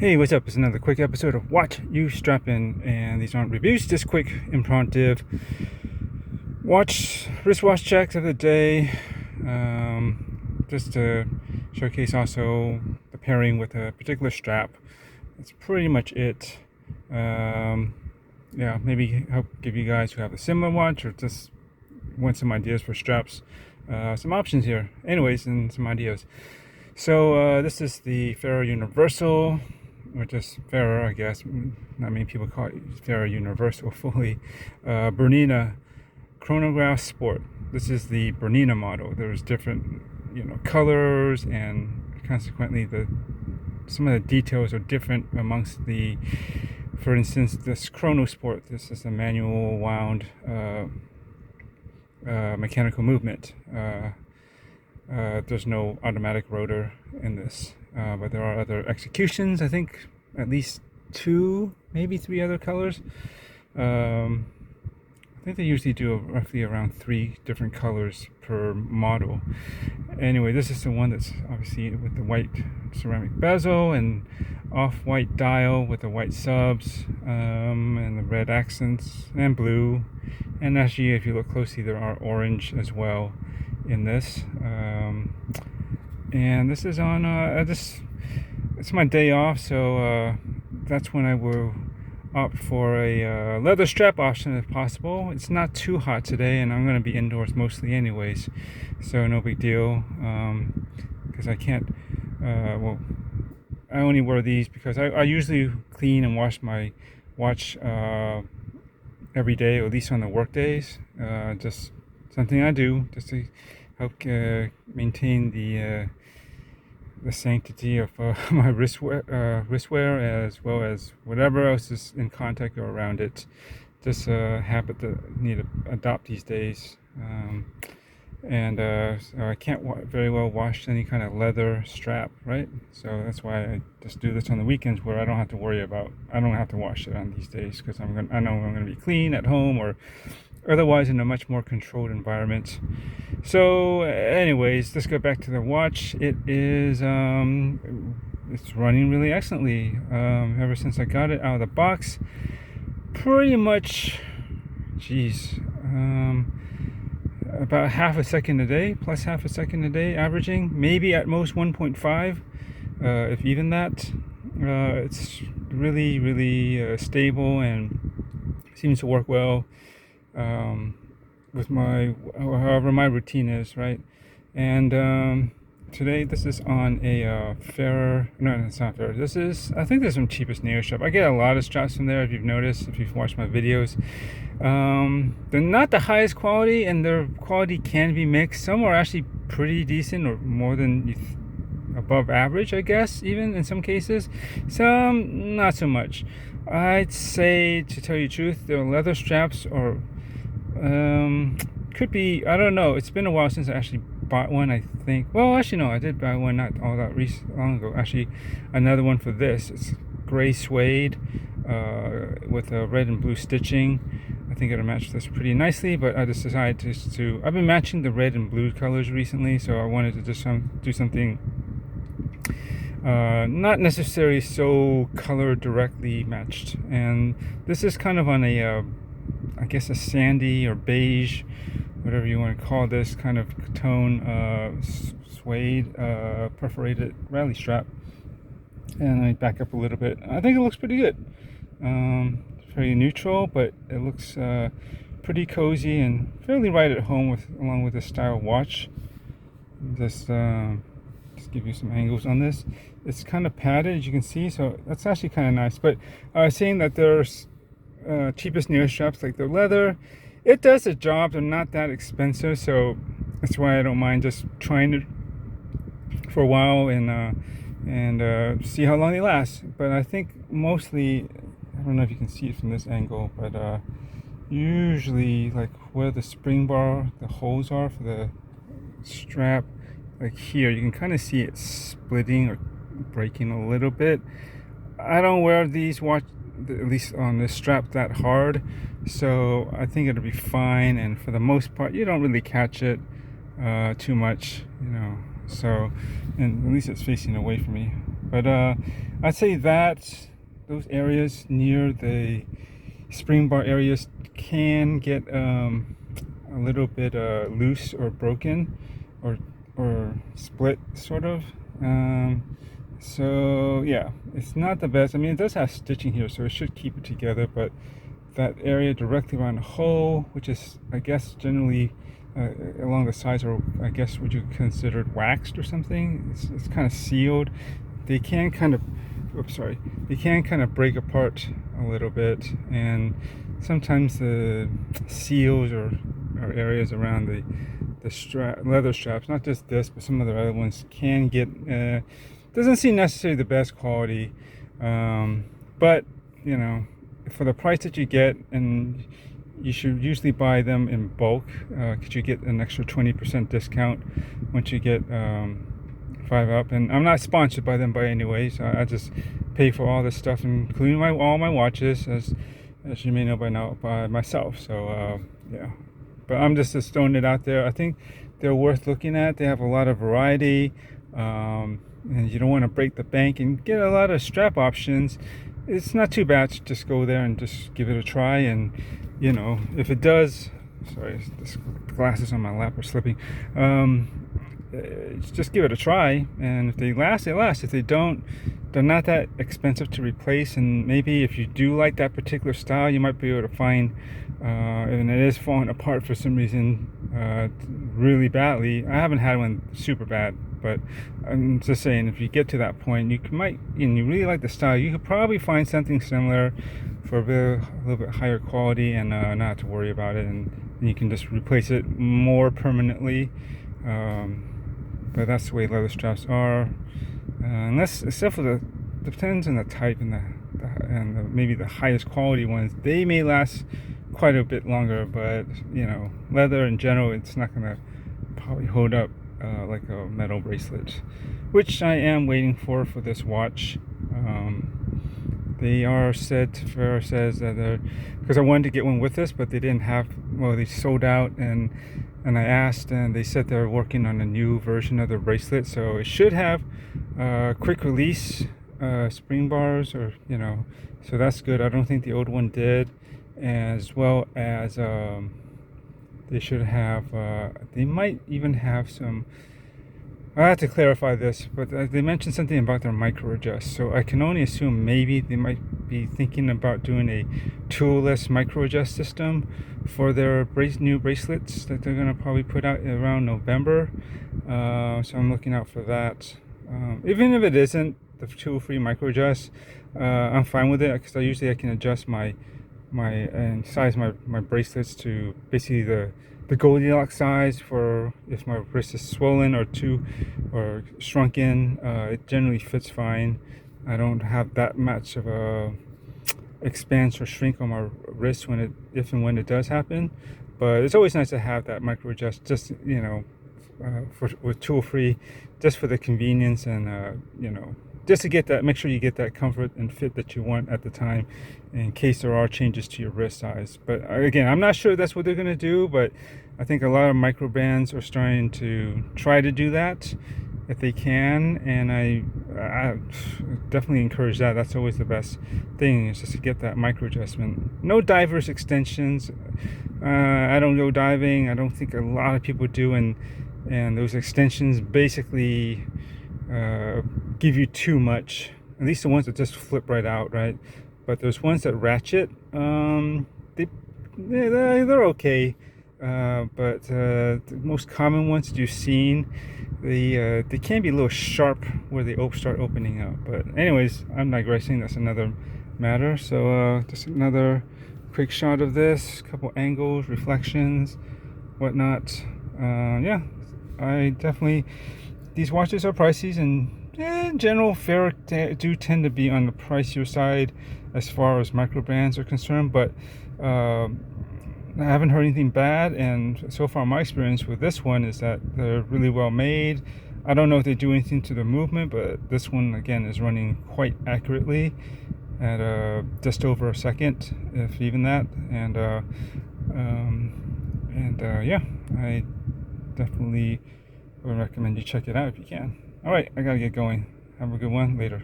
Hey, what's up? It's another quick episode of Watch You Strappin, and these aren't reviews, just quick, impromptu wristwatch checks of the day, just to showcase also the pairing with a particular strap. That's pretty much it. Yeah, maybe help give you guys who have a similar watch or just want some ideas for straps, some options here. Anyways, and some ideas. So this is the Farer Universal, or just Farer, I guess. Not many people call it Farer Universal fully. Bernina Chronograph Sport. This is the Bernina model. There's different, colors, and consequently some of the details are different amongst the. For instance, this Chrono Sport. This is a manual wound mechanical movement. There's no automatic rotor in this, but there are other executions. I think at least 2, maybe 3 other colors. I think they usually do roughly around 3 different colors per model. Anyway, this is the one that's obviously with the white ceramic bezel and off-white dial with the white subs, and the red accents and blue. And actually, if you look closely, there are orange as well in this. And this is on it's my day off, so that's when I will opt for a leather strap option if possible. It's not too hot today, and I'm going to be indoors mostly anyways, so no big deal, because I can't I only wear these because I usually clean and wash my watch every day, or at least on the work days. Just something I do just to help maintain the sanctity of my wristwear, as well as whatever else is in contact or around it. Just a habit that I need to adopt these days. So I can't very well wash any kind of leather strap, right? So that's why I just do this on the weekends, where I don't have to wash it on these days, because I know I'm going to be clean at home or otherwise in a much more controlled environment. So anyways, let's go back to the watch. It is it's running really excellently ever since I got it out of the box. Pretty much about half a second a day, plus half a second a day, averaging maybe at most 1.5, if even that. It's really stable and seems to work well with however my routine is, right? And today this is on a Farer. No, it's not Farer. I think this is some cheapest neo shop. I get a lot of straps from there, if you've noticed, if you've watched my videos. They're not the highest quality, and their quality can be mixed. Some are actually pretty decent, or more than above average, I guess, even in some cases. Some not so much. I'd say, to tell you the truth, the leather straps are could be, I don't know. It's been a while since I actually bought one, I think. Well, actually no, I did buy one not all that long ago. Actually, another one for this. It's gray suede with a red and blue stitching. I think it'll match this pretty nicely, but I just decided to I've been matching the red and blue colors recently, so I wanted to just do something not necessarily so color directly matched. And this is kind of on a I guess a sandy or beige, whatever you want to call this, kind of tone suede perforated rally strap. And I back up a little bit. I think it looks pretty good. It's very neutral, but it looks pretty cozy and fairly right at home along with this style watch. Just give you some angles on this. It's kind of padded, as you can see, so that's actually kind of nice. But I was saying that there's cheapest neo straps, like the leather. It does the job. They're not that expensive, so that's why I don't mind just trying it for a while and see how long they last. But I think mostly, I don't know if you can see it from this angle, but usually, like where the spring bar, the holes are for the strap, like here, you can kind of see it splitting or breaking a little bit. I don't wear these watch, at least on this strap, that hard, so I think it'll be fine. And for the most part, you don't really catch it too much, so, and at least it's facing away from me. But I'd say that those areas near the spring bar areas can get a little bit loose or broken or split sort of. So yeah, it's not the best. I mean, it does have stitching here, so it should keep it together, but that area directly around the hole, which is, I guess, generally along the sides, or I guess would you consider it waxed or something? It's kind of sealed. They can kind of, they can kind of break apart a little bit, and sometimes the seals or areas around the leather straps, not just this, but some of the other ones can get, doesn't seem necessarily the best quality, but you know, for the price that you get, and you should usually buy them in bulk, because you get an extra 20% discount once you get 5 up. And I'm not sponsored by them by any way, so I just pay for all this stuff, including all my watches, as you may know by now, by myself. So yeah, but I'm just throwing it out there. I think they're worth looking at. They have a lot of variety, and you don't want to break the bank and get a lot of strap options. It's not too bad to just go there and just give it a try. And you know, if it does, sorry, the glasses on my lap are slipping. Just give it a try, and if they last, they last. If they don't, they're not that expensive to replace. And maybe if you do like that particular style, you might be able to find, and it is falling apart for some reason really badly. I haven't had one super bad, but I'm just saying, if you get to that point, and you really like the style, you could probably find something similar for a little bit higher quality, and not have to worry about it, and you can just replace it more permanently. But that's the way leather straps are, except for depends on the type, and maybe the highest quality ones, they may last quite a bit longer. But you know, leather in general, it's not gonna probably hold up like a metal bracelet, which I am waiting for this watch. They are said, Farer says that they're, because I wanted to get one with this, but they didn't have, well, they sold out, and I asked, and they said they're working on a new version of the bracelet, so it should have quick release spring bars, or you know, so that's good. I don't think the old one did, as well as they should have, they might even have some, I have to clarify this, but they mentioned something about their micro adjust, so I can only assume maybe they might be thinking about doing a toolless micro adjust system for their new bracelets that they're going to probably put out around November. So I'm looking out for that. Even if it isn't the tool-free micro adjust, I'm fine with it, because I can adjust and size my bracelets to basically the Goldilocks size for if my wrist is swollen or shrunken. It generally fits fine. I don't have that much of a expanse or shrink on my wrist if and when it does happen. But it's always nice to have that micro adjust, just you know, with tool free, just for the convenience, and you know, just to make sure you get that comfort and fit that you want at the time, in case there are changes to your wrist size. But again, I'm not sure that's what they're going to do, but I think a lot of micro bands are starting to try to do that if they can, and I definitely encourage that. That's always the best thing, is just to get that micro adjustment. No divers extensions. I don't go diving. I don't think a lot of people do, and those extensions basically give you too much. At least the ones that just flip right out, right? But those ones that ratchet, they're okay. But the most common ones that you've seen, they can be a little sharp where they start opening up. But anyways, I'm digressing. That's another matter. So just another quick shot of this, couple angles, reflections, whatnot. Yeah, I definitely, these watches are pricey, and in general, Farer do tend to be on the pricier side as far as micro bands are concerned. But I haven't heard anything bad, and so far my experience with this one is that they're really well made. I don't know if they do anything to the movement, but this one again is running quite accurately at just over a second, if even that. And yeah, I definitely would recommend you check it out if you can. All right, I gotta get going. Have a good one. Later.